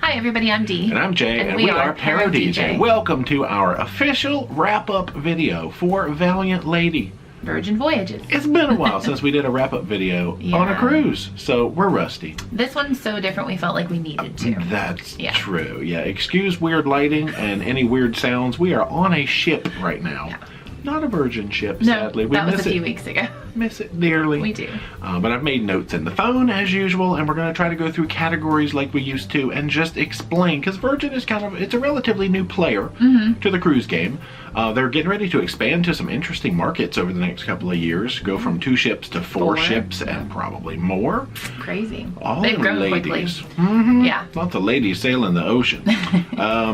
Hi everybody, I'm Dee. And I'm Jay, and we are ParoDeeJay. Welcome to our official wrap-up video for Valiant Lady. Virgin Voyages. It's been a while since we did a wrap-up video on a cruise, so we're rusty. This one's so different we felt like we needed to. That's true, yeah. Excuse weird lighting and any weird sounds. We are on a ship right now. Yeah. Not a Virgin ship, sadly. No, that was a few weeks ago. Miss it dearly. We do. But I've made notes in the phone as usual, and we're going to try to go through categories like we used to and just explain, because Virgin is it's a relatively new player to the cruise game. They're getting ready to expand to some interesting markets over the next couple of years. Go from 2 ships to 4 ships and probably more. Crazy. All They've grown ladies. quickly. Yeah. Lots of ladies sailing the ocean.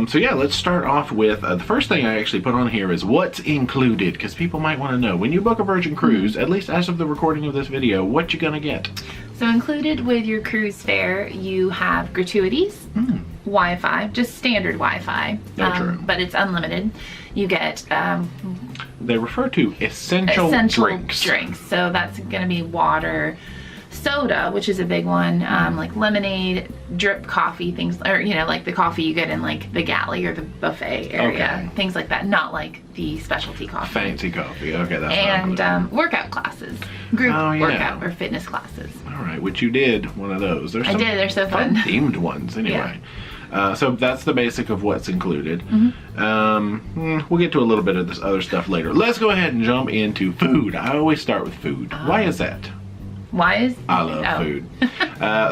So yeah, let's start off with the first thing I actually put on here is what's included, because people might want to know. When you book a Virgin cruise, at least as of the recording of this video, what you gonna get? So included with your cruise fare, you have gratuities, Wi-Fi, just standard Wi-Fi, but it's unlimited. You get they refer to essential drinks. So that's gonna be water, soda, which is a big one, like lemonade, drip coffee, things, or like the coffee you get in like the galley or the buffet area, things like that, not like the specialty coffee. Fancy coffee, okay, that's and workout classes, group workout or fitness classes. All right, which you did one of those. I did, they're so fun. Themed ones, anyway. So that's the basic of what's included. We'll get to a little bit of this other stuff later. Let's go ahead and jump into food. I always start with food. Why is that? Why is I love food.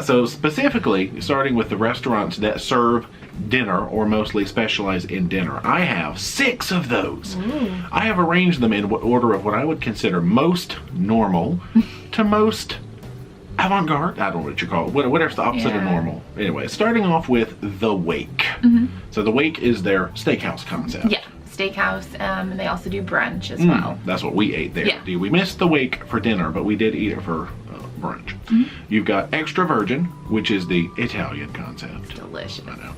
So specifically, starting with the restaurants that serve dinner or mostly specialize in dinner. I have 6 of those. I have arranged them in order of what I would consider most normal to most avant-garde. I don't know what you call it. Whatever's the opposite of normal. Anyway, starting off with the Wake. So the Wake is their steakhouse concept. Yeah. Steakhouse, and they also do brunch as well. That's what we ate there. Yeah. We missed the Wake for dinner, but we did eat it for brunch. You've got Extra Virgin, which is the Italian concept. It's delicious. I know.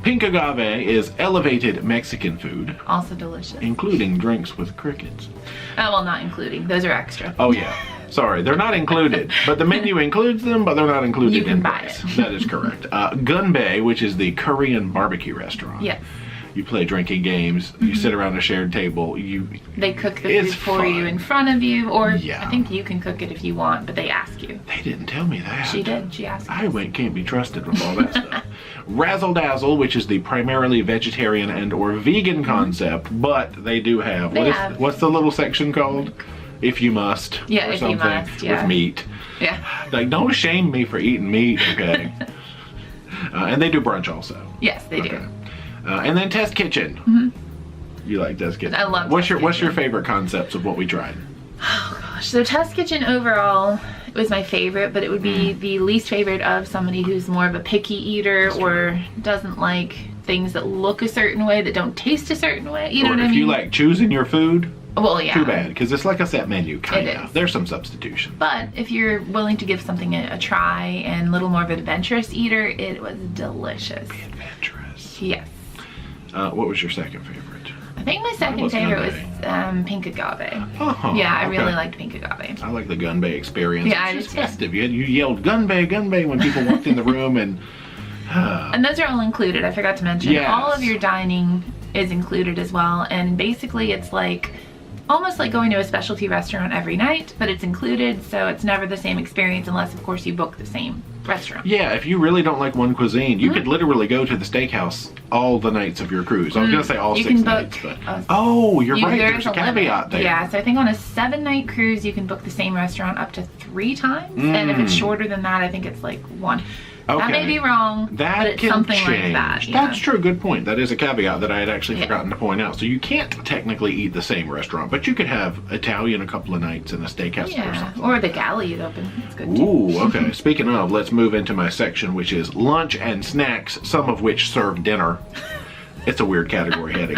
Pink Agave is elevated Mexican food. Also delicious. Including drinks with crickets. Oh, well, not including. Those are extra. Oh, yeah. Sorry, they're not included, but the menu includes them, but they're not included you can in buy price. it. That is correct. Gunbae, which is the Korean barbecue restaurant. Yes. You play drinking games, you sit around a shared table, they cook the food for you in front of you, or I think you can cook it if you want, but they ask you. They didn't tell me that. She did, she asked I can't be trusted with all that stuff. Razzle Dazzle, which is the primarily vegetarian and or vegan concept, but they do have, what's the little section called? If you must. Yeah, or if something, you must, with meat. Yeah. Like, don't shame me for eating meat, okay? And they do brunch also. Yes, they do. And then Test Kitchen. You like Test Kitchen? I love What's your favorite concepts of what we tried? Oh gosh, so Test Kitchen overall was my favorite, but it would be the least favorite of somebody who's more of a picky eater or doesn't like things that look a certain way, that don't taste a certain way. You know what I mean? If you like choosing your food, well, yeah. too bad, because it's like a set menu, kind of. There's some substitution. But if you're willing to give something a try and a little more of an adventurous eater, it was delicious. Adventurous. Yes. What was your second favorite? I think my second favorite was Pink Agave. Yeah, I really liked Pink Agave. I like the Gunbae experience. Yeah, it's just festive. You yelled Gunbae, Gunbae when people walked in the room, and and those are all included. I forgot to mention. Yes. All of your dining is included as well, and basically it's like almost like going to a specialty restaurant every night, but it's included, so it's never the same experience unless of course you book the same restaurant. Yeah, if you really don't like one cuisine, you could literally go to the steakhouse all the nights of your cruise. I was gonna say all 6 nights, but you're right, there's a caveat there. Yeah, so I think on a 7-night cruise you can book the same restaurant up to 3 times, and if it's shorter than that, I think it's like 1. Okay. That may be wrong, but it's something like that. Yeah. That's true, good point. That is a caveat that I had actually forgotten to point out. So you can't technically eat the same restaurant, but you could have Italian a couple of nights and a steakhouse or something. Or the galley is open. It's good too. Ooh, okay. Speaking of, let's move into my section, which is lunch and snacks, some of which serve dinner. It's a weird category heading.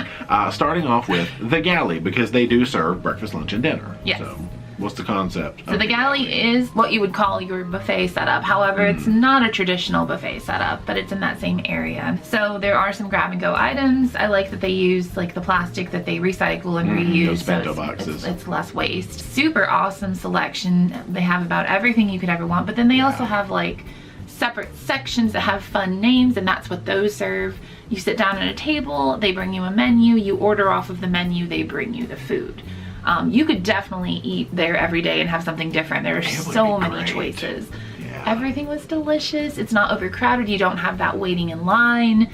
Starting off with the galley, because they do serve breakfast, lunch, and dinner. Yes. So what's the concept? So the galley is what you would call your buffet setup. However, it's not a traditional buffet setup, but it's in that same area. So there are some grab and go items. I like that they use like the plastic that they recycle and reuse. Those bento boxes. It's less waste. Super awesome selection. They have about everything you could ever want, but then they also have like separate sections that have fun names, and that's what those serve. You sit down at a table, they bring you a menu, you order off of the menu, they bring you the food. You could definitely eat there every day and have something different. There are so many choices. Yeah. Everything was delicious. It's not overcrowded. You don't have that waiting in line,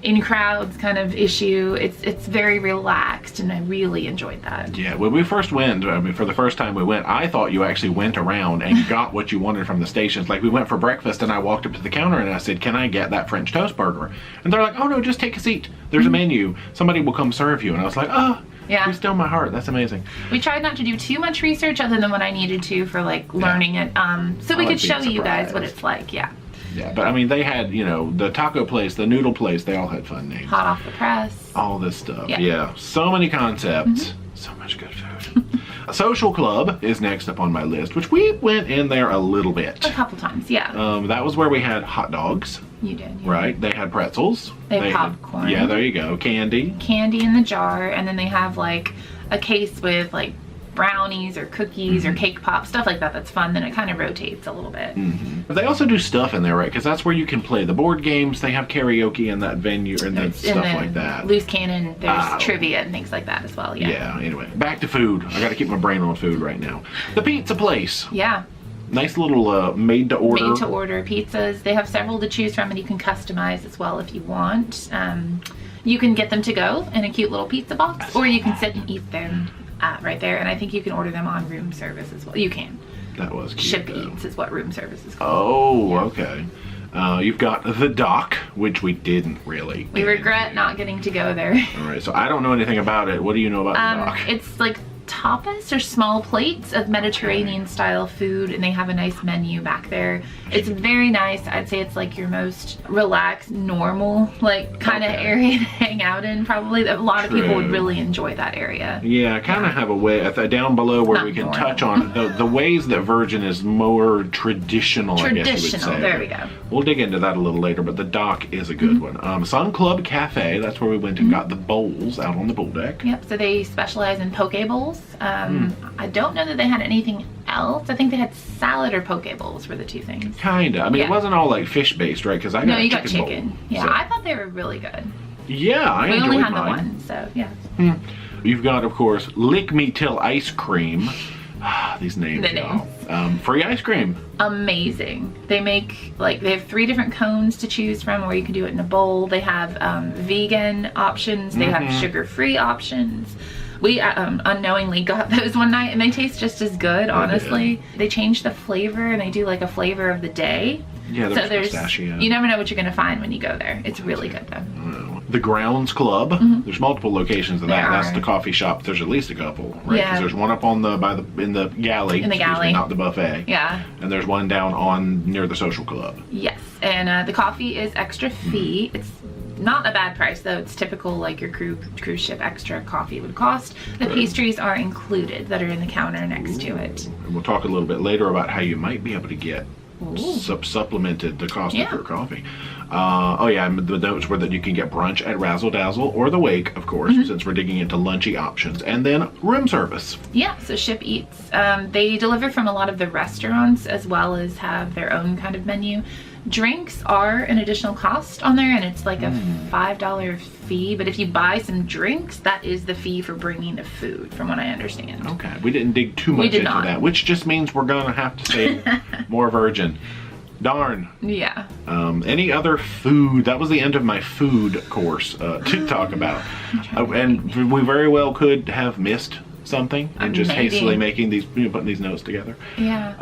in crowds kind of issue. It's very relaxed, and I really enjoyed that. Yeah, when we first went, I mean, for the first time we went, I thought you actually went around and got what you wanted from the stations. Like, we went for breakfast, and I walked up to the counter and I said, can I get that French toast burger? And they're like, oh no, just take a seat. There's a menu. Somebody will come serve you. And I was like, oh, yeah. You still my heart. That's amazing. We tried not to do too much research other than what I needed to for like learning it, so we could show you guys what it's like. Yeah. Yeah, but I mean, they had, you know, the taco place, the noodle place, they all had fun names. Hot off the press. All this stuff. Yeah. So many concepts. So much good food. A social club is next up on my list, which we went in there a little bit. A couple times, yeah. That was where we had hot dogs. You did. Yeah. Right. They had pretzels. They had popcorn. Yeah, there you go. Candy. Candy in the jar, and then they have like a case with like brownies or cookies or cake pop, stuff like that. That's fun. Then it kind of rotates a little bit. But they also do stuff in there, right? Because that's where you can play the board games. They have karaoke in that venue and then stuff like that. Loose cannon, there's trivia and things like that as well. Yeah. Yeah. Anyway, back to food. I got to keep my brain on food right now. The pizza place. Yeah. Nice little made-to-order. Made-to-order pizzas. They have several to choose from, and you can customize as well if you want. You can get them to go in a cute little pizza box, or you can sit and eat them right there. And I think you can order them on room service as well. You can. That was cute. Ship Eats is what room service is called. Oh, yeah. Okay. You've got the dock, which we didn't really. We regret not getting to go there. All right, so I don't know anything about it. What do you know about the dock? It's like tapas or small plates of Mediterranean style food, and they have a nice menu back there. It's very nice. I'd say it's like your most relaxed, normal, like kind of area to hang out in. Probably a lot of people would really enjoy that area. Yeah, I kind of have a way down below where Not we can normal. touch on the ways that Virgin is more traditional, I guess you would say. There we go. We'll dig into that a little later, but the dock is a good one. Sun Club Cafe, that's where we went and got the bowls out on the pool deck. Yep, so they specialize in poke bowls. I don't know that they had anything else. I think they had salad or poke bowls were the two things. Kinda. I mean, it wasn't all like fish based, right? Because I got you chicken got chicken. bowl, Yeah, so. I thought they were really good. Yeah, I We enjoyed only had mine. the one, so yeah. You've got, of course, Lick Me Till Ice Cream. These names, The y'all. Free ice cream. Amazing. They make, like, they have 3 different cones to choose from, or you can do it in a bowl. They have vegan options. They have sugar-free options. We unknowingly got those one night, and they taste just as good, honestly. They change the flavor, and they do like a flavor of the day. Yeah, so there's pistachio. You never know what you're gonna find when you go there. It's really good though. The Grounds Club. There's multiple locations of that. That's the coffee shop. There's at least a couple, right? Yeah. 'Cause there's one up on in the galley. In the galley. Me, not the buffet. Yeah. And there's one down on near the social club. Yes, and the coffee is extra fee. It's not a bad price though. It's typical like your cruise ship extra coffee would cost. The pastries are included that are in the counter next to it. And we'll talk a little bit later about how you might be able to get supplemented the cost of your coffee. Oh yeah, and the notes were that you can get brunch at Razzle Dazzle or the Wake, of course, since we're digging into lunchy options, and then room service. Yeah, so Ship Eats. They deliver from a lot of the restaurants as well as have their own kind of menu. Drinks are an additional cost on there, and it's like a $5 fee, but if you buy some drinks, that is the fee for bringing the food, from what I understand. Okay, we didn't dig too much into that, which just means we're gonna have to say more Virgin. Darn. Yeah. Any other food? That was the end of my food course to talk about. And we very well could have missed something and just hastily making these, putting these notes together. Yeah.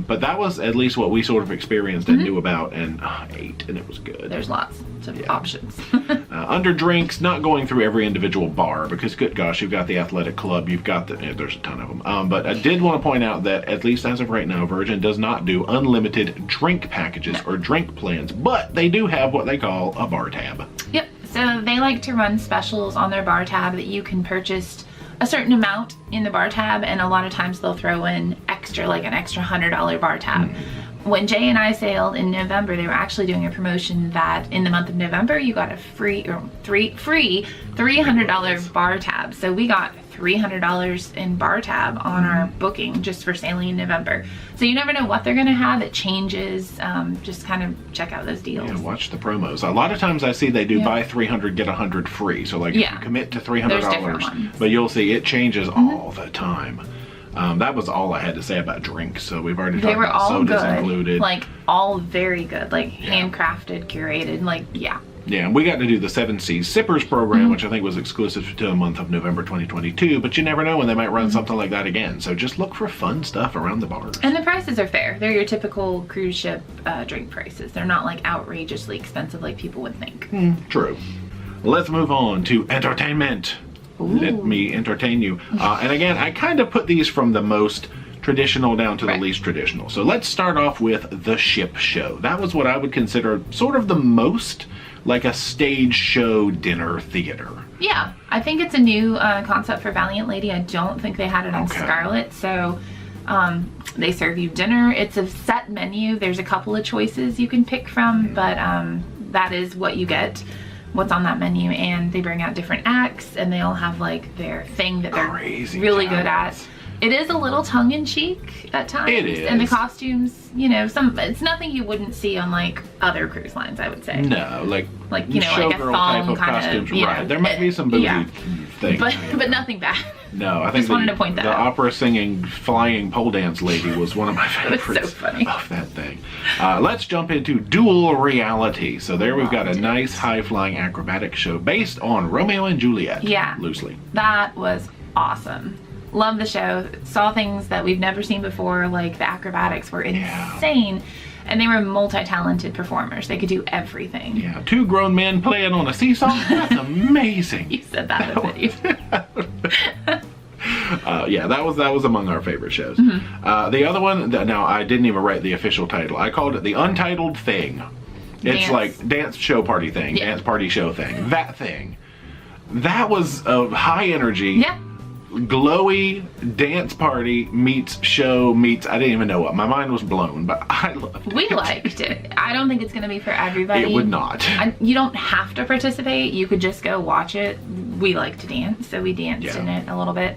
But that was at least what we sort of experienced and knew about and ate, and it was good. There's lots of options. Under drinks, not going through every individual bar because good gosh, you've got the athletic club, you've got there's a ton of them. But I did want to point out that at least as of right now, Virgin does not do unlimited drink packages or drink plans, but they do have what they call a bar tab. Yep. So they like to run specials on their bar tab that you can purchase a certain amount in the bar tab, and a lot of times they'll throw in extra, like an extra $100 bar tab. When Jay and I sailed in November, they were actually doing a promotion that in the month of November you got a free $300 bar tab. So we got $300 in bar tab on our booking just for sailing in November. So you never know what they're gonna have. It changes. Just kind of check out those deals. Yeah, watch the promos. A lot of times I see they do buy 300, get 100 free. So like if you commit to $300, but you'll see it changes all the time. That was all I had to say about drinks. So we've already talked about sodas included. Like all very good, like handcrafted, curated, like yeah, and we got to do the 7 Seas Sippers program, which I think was exclusive to the month of November 2022, but you never know when they might run something like that again. So just look for fun stuff around the bars. And the prices are fair. They're your typical cruise ship drink prices. They're not like outrageously expensive like people would think. True. Let's move on to entertainment. Let me entertain you. And again, I kind of put these from the most traditional down to the least traditional. So let's start off with the ship show. That was what I would consider sort of the most like a stage show dinner theater. Yeah, I think it's a new concept for Valiant Lady. I don't think they had it on Scarlet. So they serve you dinner. It's a set menu. There's a couple of choices you can pick from, but that is what you get. What's on that menu, and they bring out different acts, and they all have like their thing that they're really good at. It is a little tongue-in-cheek at times. It is. And the costumes, you know, it's nothing you wouldn't see on like other cruise lines, I would say. No, like you know, like a thong kind of, you know, there might be some booty things. But nothing bad. No, I think just wanted to point that out. The opera singing flying pole dance lady was one of my favorites. It was so funny. Of that thing. Let's jump into dual reality. So there we've got a nice high flying acrobatic show based on Romeo and Juliet. Yeah. Loosely. That was awesome. Love the show. Saw things that we've never seen before, like the acrobatics were insane. And they were multi-talented performers. They could do everything. Yeah, 2 grown men playing on a seesaw. That's amazing. You said that in the video. Yeah, that was among our favorite shows. The other one, now I didn't even write the official title. I called it the Untitled Thing. It's like dance show party thing, dance party show thing. That thing. That was a high energy, glowy dance party meets show meets, I didn't even know what. My mind was blown, but I loved it. We liked it. I don't think it's going to be for everybody. It would not. You don't have to participate. You could just go watch it. We like to dance, so we danced in it a little bit.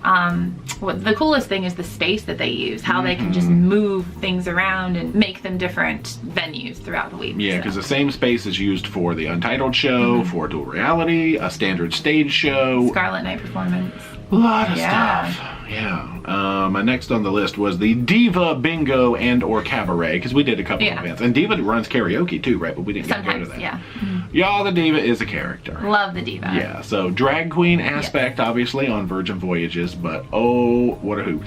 The coolest thing is the space that they use, how they can just move things around and make them different venues throughout the week. Yeah, because the same space is used for the Untitled show, for dual reality, a standard stage show, Scarlet Night performance. A lot of stuff. Yeah. Next on the list was the Diva Bingo and or Cabaret, because we did a couple of events. And Diva runs karaoke too, right? But we didn't get to go to that. Yeah. Y'all, the Diva is a character. Love the Diva. Yeah, so drag queen aspect, obviously, on Virgin Voyages, but oh, what a hoot.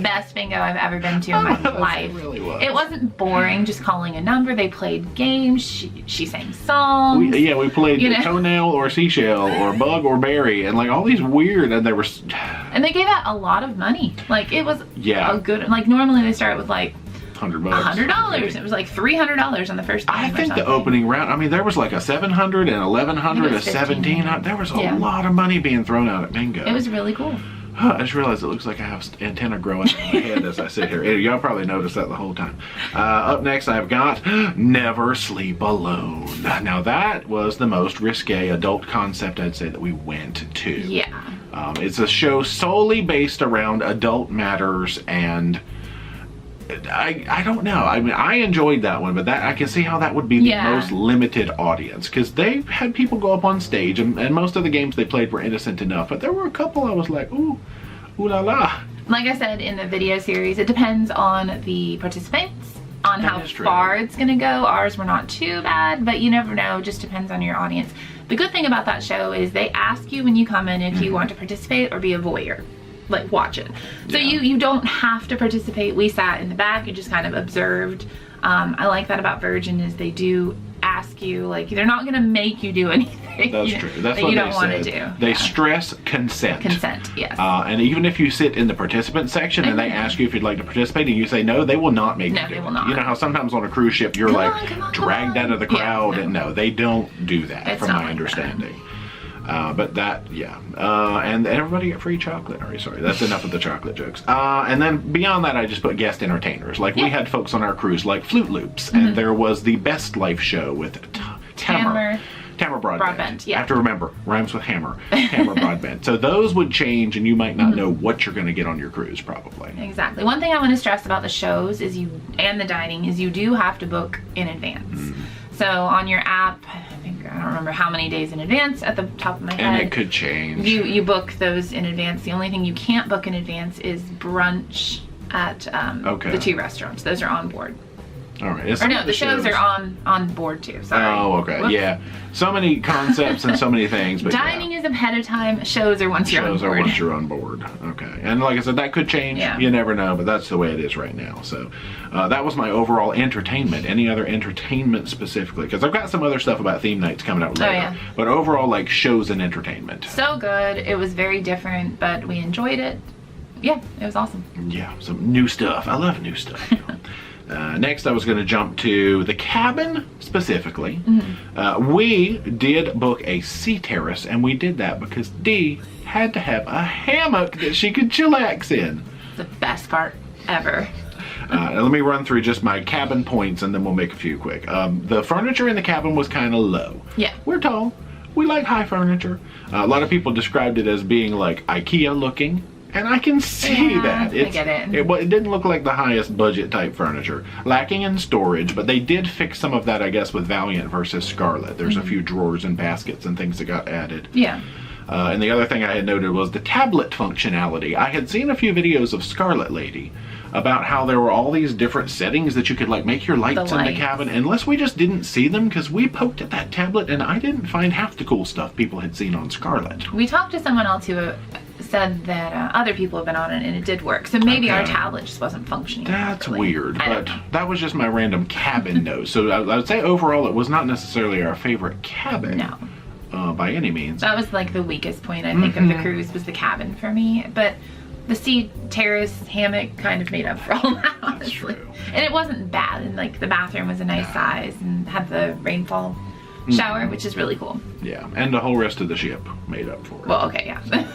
Best bingo I've ever been to in my life. It really was. It wasn't boring, just calling a number. They played games. She sang songs. We played toenail or seashell or bug or berry, and like all these weird, and they were... And they gave out a lot of money. Like it was a good, like normally they start with like $100. It was like $300 on the first time. I think the opening round, I mean, there was like a $700 and $1,100, a $1,700. There was a lot of money being thrown out at bingo. It was really cool. I just realized it looks like I have antenna growing on my head as I sit here. Y'all probably noticed that the whole time. Up next, I've got Never Sleep Alone. Now, that was the most risque adult concept I'd say that we went to. Yeah. It's a show solely based around adult matters, and I don't know. I mean, I enjoyed that one, but I can see how that would be the most limited audience, because they had people go up on stage, and most of the games they played were innocent enough, but there were a couple I was like, ooh la la. Like I said in the video series, it depends on the participants, on how far it's gonna go. Ours were not too bad, but you never know, just depends on your audience. The good thing about that show is they ask you when you come in if you want to participate or be a voyeur. Like watch it. So you don't have to participate. We sat in the back and just kind of observed. I like that about Virgin is they do ask you, like they're not gonna make you do anything. That's true. That's what you don't want to do. They stress consent. Consent, yes. And even if you sit in the participant section and they ask you if you'd like to participate and you say no, they will not make you do it. No, they will not. You know how sometimes on a cruise ship you're dragged out of the crowd, and no, they don't do that from my understanding. But that, and everybody get free chocolate. Sorry, that's enough of the chocolate jokes. And then beyond that, I just put guest entertainers. Like we had folks on our cruise like Flute Loops, and there was the Best Life show with Tamara. Tamara Broadbent. Yeah. I have to remember, rhymes with hammer. Tamara Broadbent. So those would change, and you might not know what you're going to get on your cruise, probably. Exactly. One thing I want to stress about the shows is and the dining is you do have to book in advance. So on your app, I don't remember how many days in advance at the top of my head. And it could change. You book those in advance. The only thing you can't book in advance is brunch at the 2 restaurants. Those are on board. All right. Or no, the shows are on board too. Sorry. Oh, okay. Whoops. Yeah. So many concepts and so many things. But dining is ahead of time. Shows are once you're on board. Shows are once you're on board. Okay. And like I said, that could change. Yeah. You never know, but that's the way it is right now. So that was my overall entertainment. Any other entertainment specifically? Because I've got some other stuff about theme nights coming out later. Oh, yeah. But overall, like shows and entertainment. So good. It was very different, but we enjoyed it. Yeah, it was awesome. Yeah, some new stuff. I love new stuff. Next, I was going to jump to the cabin specifically. We did book a sea terrace, and we did that because Dee had to have a hammock that she could chillax in. The best part ever. Let me run through just my cabin points, and then we'll make a few quick. The furniture in the cabin was kind of low. Yeah. We're tall. We like high furniture. A lot of people described it as being like IKEA looking. And I can see that. I get it. It didn't look like the highest budget type furniture. Lacking in storage, but they did fix some of that, I guess, with Valiant versus Scarlet. There's a few drawers and baskets and things that got added. Yeah. And the other thing I had noted was the tablet functionality. I had seen a few videos of Scarlet Lady about how there were all these different settings that you could like make your lights in the cabin. Unless we just didn't see them because we poked at that tablet and I didn't find half the cool stuff people had seen on Scarlet. We talked to someone else who said that other people have been on it and it did work. So maybe our tablet just wasn't functioning. That's properly. weird, but that was just my random cabin note. So I would say overall it was not necessarily our favorite cabin. No. By any means. That was like the weakest point I think of the cruise was the cabin for me. But the sea terrace hammock kind of made up for all that, honestly. That's true. And it wasn't bad. And like the bathroom was a nice size and had the rainfall shower, which is really cool. Yeah, and the whole rest of the ship made up for it. Well, okay, yeah.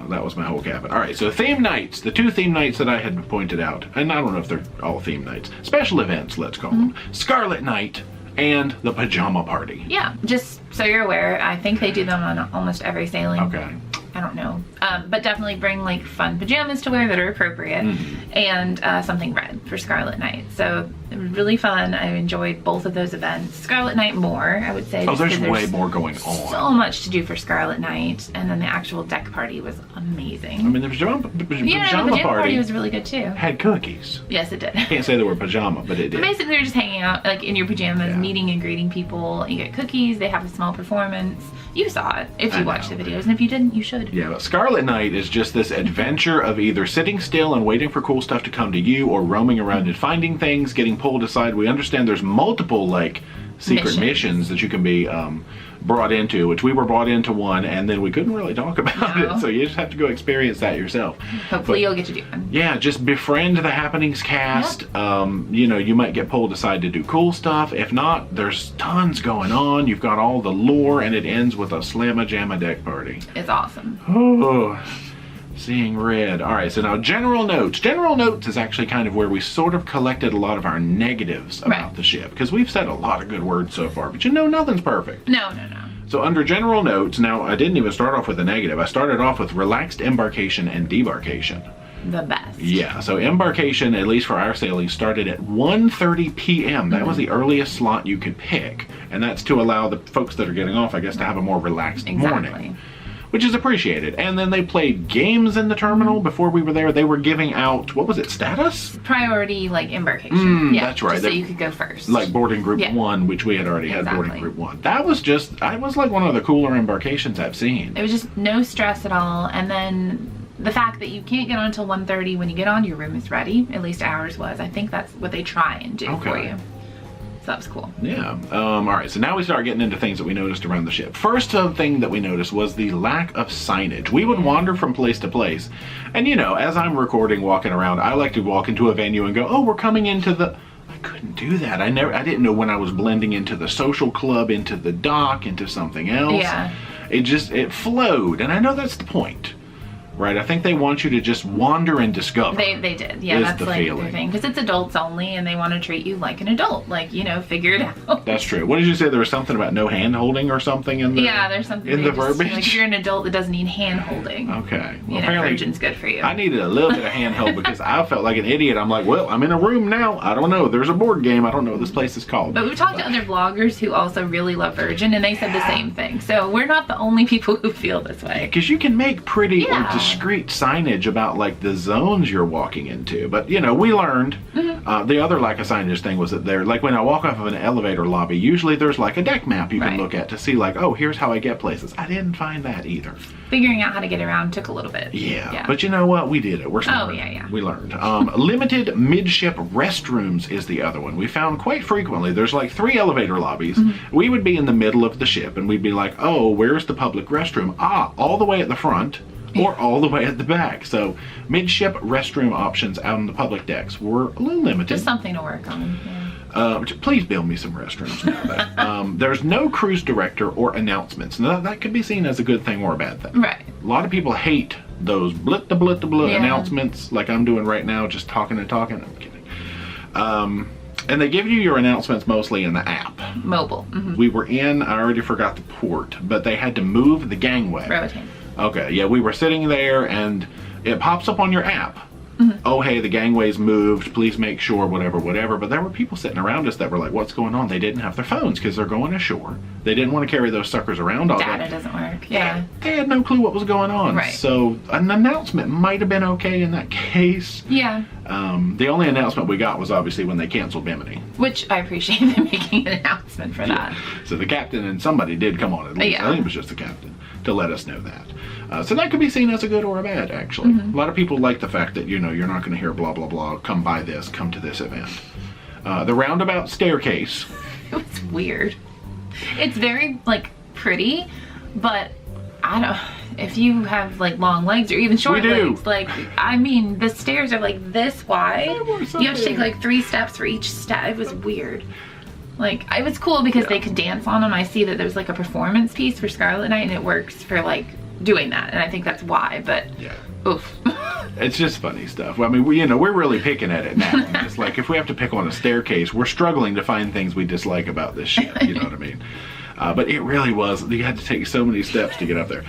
That was my whole cabin. All right, so theme nights, the 2 theme nights that I had pointed out, and I don't know if they're all theme nights, special events, let's call them, Scarlet Night and the Pajama Party. Yeah, just so you're aware, I think they do them on almost every sailing. Okay. I don't know. But definitely bring like fun pajamas to wear that are appropriate and something red for Scarlet Night. So it was really fun. I enjoyed both of those events. Scarlet Night more, I would say. Oh, there's way more going on. So much to do for Scarlet Night. And then the actual deck party was amazing. I mean, the pajama party was really good too. had cookies. Yes, it did. Can't say the word pajama, but it did. Basically, you're just hanging out like in your pajamas, meeting and greeting people. You get cookies. They have a small performance. You saw it if you watched the videos, and if you didn't, you should. Yeah, but Scarlet Night is just this adventure of either sitting still and waiting for cool stuff to come to you, or roaming around and finding things, getting pulled aside. We understand there's multiple like secret missions that you can be brought into, which we were brought into one, and then we couldn't really talk about it, so you just have to go experience that yourself. Hopefully you'll get to do it. Yeah, just befriend the Happenings cast. You know, you might get pulled aside to do cool stuff. If not, there's tons going on. You've got all the lore, and it ends with a slamma-jamma deck party. It's awesome. Oh, seeing red. All right, so now general notes. General notes is actually kind of where we sort of collected a lot of our negatives about the ship, because we've said a lot of good words so far, but you know nothing's perfect. No. So under general notes, now I didn't even start off with a negative. I started off with relaxed embarkation and debarkation. The best. Yeah, so embarkation, at least for our sailing, started at 1:30 p.m. That was the earliest slot you could pick, and that's to allow the folks that are getting off, I guess, to have a more relaxed morning, which is appreciated. And then they played games in the terminal before we were there. They were giving out, what was it, status? Priority, like, embarkation. That's right. So you could go first. Like boarding group 1, which we had already had boarding group 1. That was like one of the cooler embarkations I've seen. It was just no stress at all. And then the fact that you can't get on until 1:30, when you get on, your room is ready. At least ours was. I think that's what they try and do for you. So that was cool. Yeah. All right, so now we start getting into things that we noticed around the ship. First thing that we noticed was the lack of signage. We would wander from place to place, and you know, as I'm recording, walking around, I like to walk into a venue and go, oh, we're coming into the... I couldn't do that. I didn't know when I was blending into the social club, into the dock, into something else. Yeah. It flowed, and I know that's the point. right? I think they want you to just wander and discover. They did. Yeah, that's like their thing. Because it's adults only, and they want to treat you like an adult. Like, you know, figure it out. That's true. What did you say? There was something about no hand holding or something in the Yeah, there's something in the verbiage. Like, if you're an adult that doesn't need hand holding. Okay. Well, You know, Virgin's good for you. I needed a little bit of handheld because I felt like an idiot. I'm like, well, I'm in a room now. I don't know. There's a board game. I don't know what this place is called. But we've talked to other vloggers who also really love Virgin, and they said the same thing. So we're not the only people who feel this way. Because you can make pretty or discreet signage about like the zones you're walking into. But you know, we learned the other lack of signage thing was that there, like when I walk off of an elevator lobby, usually there's like a deck map you can look at to see like, oh, here's how I get places. I didn't find that either. Figuring out how to get around took a little bit. Yeah. But you know what? We did it. We're smart. Oh, yeah. We learned. Limited midship restrooms is the other one. We found quite frequently there's like 3 elevator lobbies. We would be in the middle of the ship and we'd be like, oh, where's the public restroom? Ah, all the way at the front or all the way at the back. So midship restroom options out on the public decks were a little limited. Just something to work on. Yeah. Please build me some restrooms now. There's no cruise director or announcements. Now, that could be seen as a good thing or a bad thing. Right. A lot of people hate those blit the blit the blit announcements like I'm doing right now, just talking and talking. I'm kidding. And they give you your announcements mostly in the app. Mobile. We were in, I already forgot the port, but they had to move the gangway. Rotate. Okay, yeah, we were sitting there and it pops up on your app. Oh, hey, the gangway's moved. Please make sure, whatever. But there were people sitting around us that were like, what's going on? They didn't have their phones because they're going ashore. They didn't want to carry those suckers around all day. Data doesn't work. Yeah. They had no clue what was going on. Right. So an announcement might have been okay in that case. Yeah. The only announcement we got was obviously when they canceled Bimini. Which I appreciate them making an announcement for that. So the captain and somebody did come on at least. I think it was just the captain to let us know that. So that could be seen as a good or a bad, actually. A lot of people like the fact that, you know, you're not going to hear blah, blah, blah, come by this, come to this event. The roundabout staircase. It's weird. It's very, like, pretty, but I don't, if you have, like, long legs or even short legs, like, I mean, the stairs are, like, this wide. You have to take, like, 3 steps for each step. It was weird. Like, it was cool because they could dance on them. I see that there's, like, a performance piece for Scarlet Night, and it works for, like, doing that, and I think that's why, but oof. It's just funny stuff. Well, I mean, we're really picking at it now. It's like if we have to pick on a staircase, we're struggling to find things we dislike about this ship, you know what I mean? But it really was, you had to take so many steps to get up there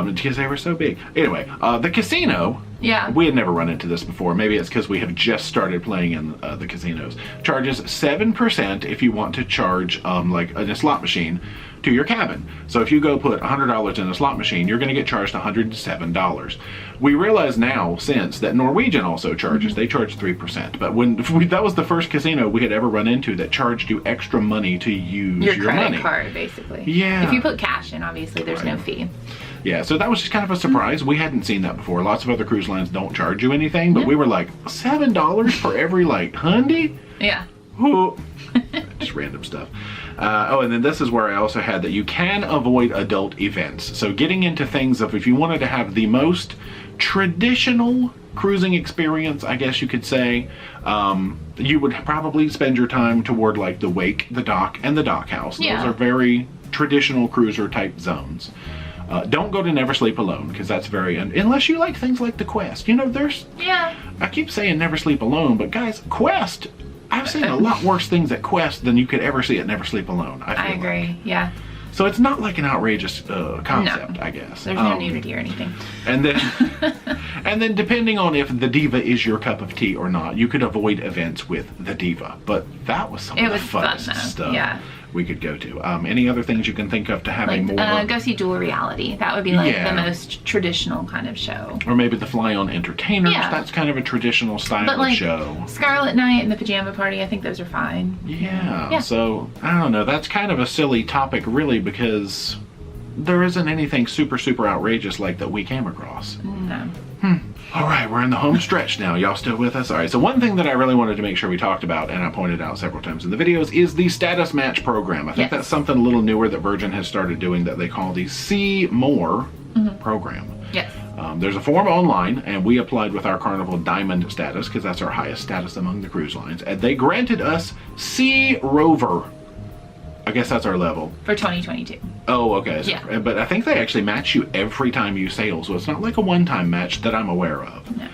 because they were so big. Anyway, the casino, we had never run into this before. Maybe it's because we have just started playing in the casinos. Charges 7% if you want to charge like in a slot machine to your cabin. So if you go put $100 in a slot machine, you're going to get charged $107. We realize now since that Norwegian also charges, they charge 3%. But when that was the first casino we had ever run into that charged you extra money to use your credit money. card, basically. Yeah. If you put cash in, obviously there's no fee. Yeah, so that was just kind of a surprise. We hadn't seen that before. Lots of other cruise lines don't charge you anything, but we were like, $7 for every like hundy? Yeah. Ooh. Just random stuff. Oh, and then this is where I also had that you can avoid adult events. So getting into things of if you wanted to have the most traditional cruising experience, I guess you could say, you would probably spend your time toward like the wake, the dock, and the dock house. Those are very traditional cruiser type zones. Don't go to Never Sleep Alone because that's very, unless you like things like the Quest. You know, there's, I keep saying Never Sleep Alone, but guys, Quest, I've seen a lot worse things at Quest than you could ever see at Never Sleep Alone. I agree, yeah. So it's not like an outrageous concept, I guess. There's no nudity or anything. And then depending on if the Diva is your cup of tea or not, you could avoid events with the Diva. But that was some of the funnest stuff we could go to. Any other things you can think of to have a more... go see Dual Reality. That would be like the most traditional kind of show. Or maybe the Fly On Entertainers. That's kind of a traditional style of show. Scarlet Night and the Pajama Party, I think those are fine. Yeah, so I don't know. That's kind of a silly topic really because there isn't anything super, super outrageous like that we came across. No. All right, we're in the home stretch now. Y'all still with us? All right, so one thing that I really wanted to make sure we talked about, and I pointed out several times in the videos, is the status match program. I think that's something a little newer that Virgin has started doing that they call the See More program. Yes. There's a form online, and we applied with our Carnival Diamond status because that's our highest status among the cruise lines, and they granted us Sea Rover I guess that's our level. For 2022. Oh, okay. So, Yeah. But I think they actually match you every time you sail, so it's not like a one-time match that I'm aware of. No.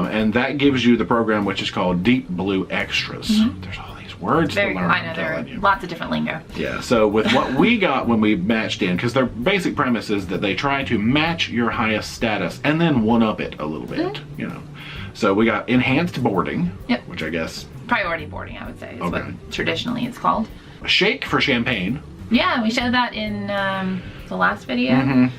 And that gives you the program which is called Deep Blue Extras. There's all these words to learn. I know, there are lots of different lingo. Yeah, so with what we got when we matched in, because their basic premise is that they try to match your highest status and then one-up it a little bit, you know. So we got enhanced boarding, Yep. which I guess... Priority boarding, I would say, is Okay. what traditionally it's called. A shake for champagne. Yeah, we showed that in the last video.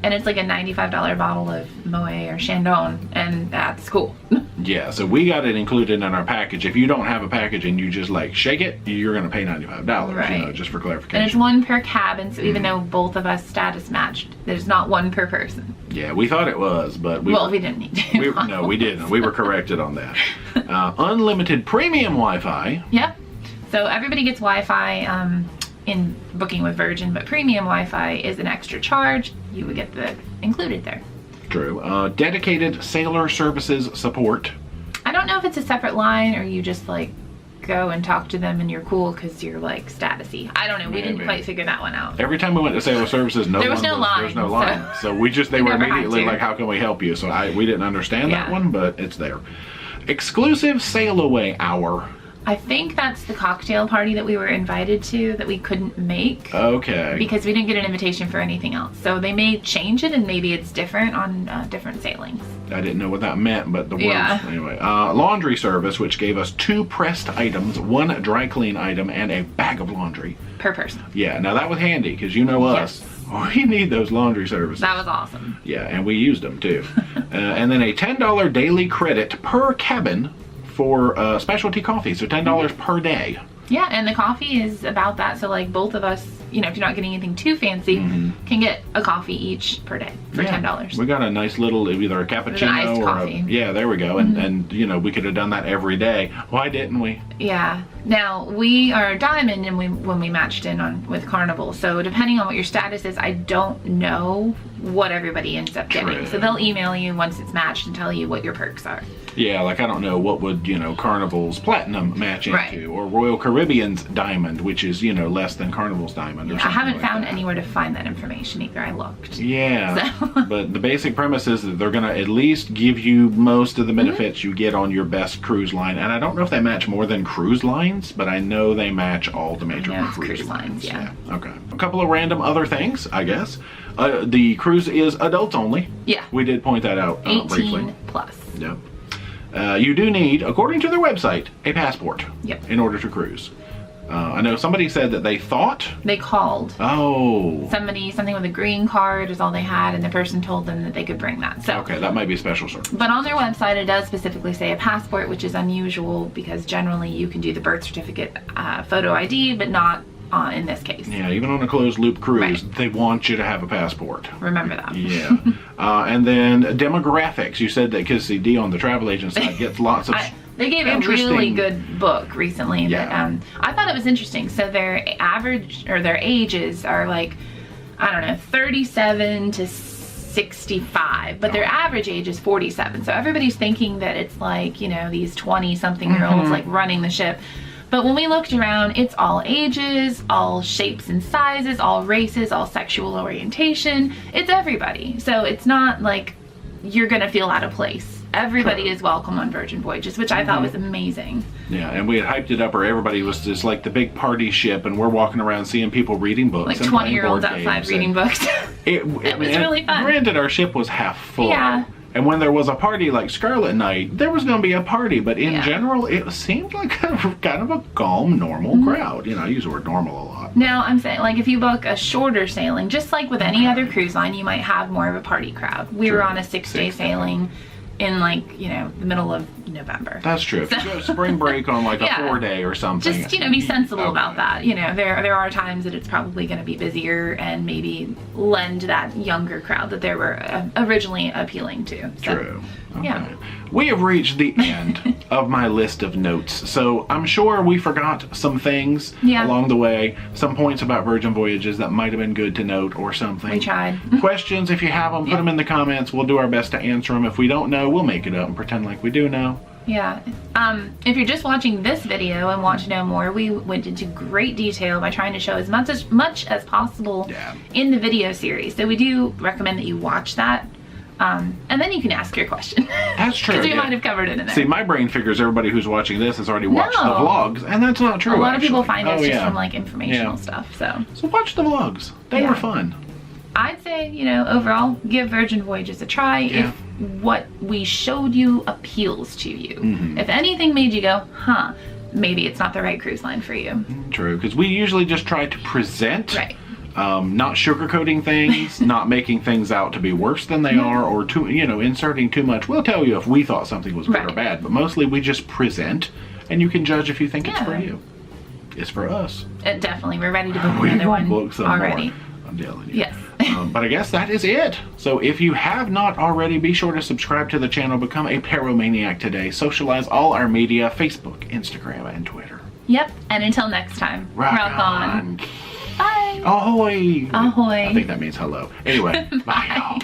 And it's like a $95 bottle of Moet or Chandon, and that's cool. Yeah, so we got it included in our package. If you don't have a package and you just like shake it, you're going to pay $95, Right. you know, just for clarification. And it's one per cabin, so even though both of us status matched, there's not one per person. Yeah, we thought it was, but we didn't need to. no, we didn't. We were corrected on that. Unlimited premium Wi-Fi. Yep. So everybody gets Wi-Fi in booking with Virgin, but premium Wi-Fi is an extra charge. You would get the included there. True. Dedicated sailor services support. I don't know if it's a separate line or you just like go and talk to them and you're cool because you're like statusy. I don't know. We didn't quite figure that one out. Every time we went to sailor services, there was no line. So we just, they were immediately like, how can we help you? So we didn't understand that one, but it's there. Exclusive sail away hour. I think that's the cocktail party that we were invited to that we couldn't make. Okay. Because we didn't get an invitation for anything else. So they may change it and maybe it's different on different sailings. I didn't know what that meant, but the words, anyway. Laundry service, which gave us 2 pressed items, 1 dry clean item, and a bag of laundry. Per person. Yeah, now that was handy, because you know us. We need those laundry services. That was awesome. Yeah, and we used them too. And then a $10 daily credit per cabin for specialty coffee, so $10 per day. Yeah, and the coffee is about that, so like both of us, you know, if you're not getting anything too fancy, can get a coffee each per day for $10. We got a nice little, either a cappuccino iced or coffee. yeah, there we go. And you know, we could have done that every day. Why didn't we? Yeah. Now we are diamond, and when we matched in with Carnival, so depending on what your status is, I don't know what everybody ends up getting. So they'll email you once it's matched and tell you what your perks are. Yeah, like I don't know what would, you know, Carnival's Platinum match into, or Royal Caribbean's Diamond, which is, you know, less than Carnival's Diamond. Or I haven't found anywhere to find that information either. I looked. Yeah, so. But the basic premise is that they're going to at least give you most of the benefits you get on your best cruise line. And I don't know if they match more than cruise lines, but I know they match all the major cruise lines. Yeah. Okay. A couple of random other things, I guess. The cruise is adults only. Yeah. We did point that out 18 briefly. plus. Yep. You do need, according to their website, a passport. Yep. In order to cruise. I know somebody said that they thought. They called. Oh. Something with a green card is all they had, and the person told them that they could bring that. So. Okay, that might be a special circumstance. But on their website, it does specifically say a passport, which is unusual because generally you can do the birth certificate photo ID, but not in this case. Yeah, even on a closed loop cruise, they want you to have a passport. Remember that. Yeah. And then demographics. You said that because D on the travel agent side gets lots of they gave a really good book recently that I thought it was interesting. So their average or their ages are like, I don't know, 37 to 65, but their average age is 47. So everybody's thinking that it's like, you know, these 20-something-year-olds like running the ship. But when we looked around, it's all ages, all shapes and sizes, all races, all sexual orientation. It's everybody. So it's not like you're gonna feel out of place. Everybody is welcome on Virgin Voyages, which I thought was amazing. Yeah, and we had hyped it up, or everybody was just like the big party ship, and we're walking around seeing people reading books. Like 20-year-olds outside reading books. It was really fun. Granted, our ship was half full. Yeah. And when there was a party like Scarlet Night, there was going to be a party, but in general, it seemed like kind of a calm, normal crowd. You know, I use the word normal a lot. Now, I'm saying, like, if you book a shorter sailing, just like with any other cruise line, you might have more of a party crowd. We were on a 6-day sailing in, like, you know, the middle of November. That's true. If you go spring break on like a 4-day or something. Just, you know, be sensible about that. You know, there are times that it's probably going to be busier and maybe lend that younger crowd that they were originally appealing to. So, true. Okay. Yeah. We have reached the end of my list of notes, so I'm sure we forgot some things along the way, some points about Virgin Voyages that might have been good to note or something. We tried. Questions, if you have them, put them in the comments. We'll do our best to answer them. If we don't know, we'll make it up and pretend like we do know. Yeah. If you're just watching this video and want to know more, we went into great detail by trying to show as much as possible in the video series. So we do recommend that you watch that. And then you can ask your question. That's true. Because we might have covered it in there. See, my brain figures everybody who's watching this has already watched the vlogs, and that's not true. A lot of people find us just from like informational stuff. So watch the vlogs. They were fun. I'd say, you know, overall, give Virgin Voyages a try if what we showed you appeals to you. If anything made you go, huh, maybe it's not the right cruise line for you. True, because we usually just try to present. Right. Not sugarcoating things, not making things out to be worse than they are, or inserting too much. We'll tell you if we thought something was good or bad, but mostly we just present, and you can judge if you think it's for you. It's for us. Definitely, we're ready to book another one already. More. I'm telling you. Yes. But I guess that is it. So if you have not already, be sure to subscribe to the channel, become a Paromaniac today, socialize all our media, Facebook, Instagram, and Twitter. Yep, and until next time, rock on. Bye. Ahoy. Ahoy. I think that means hello. Anyway, bye y'all.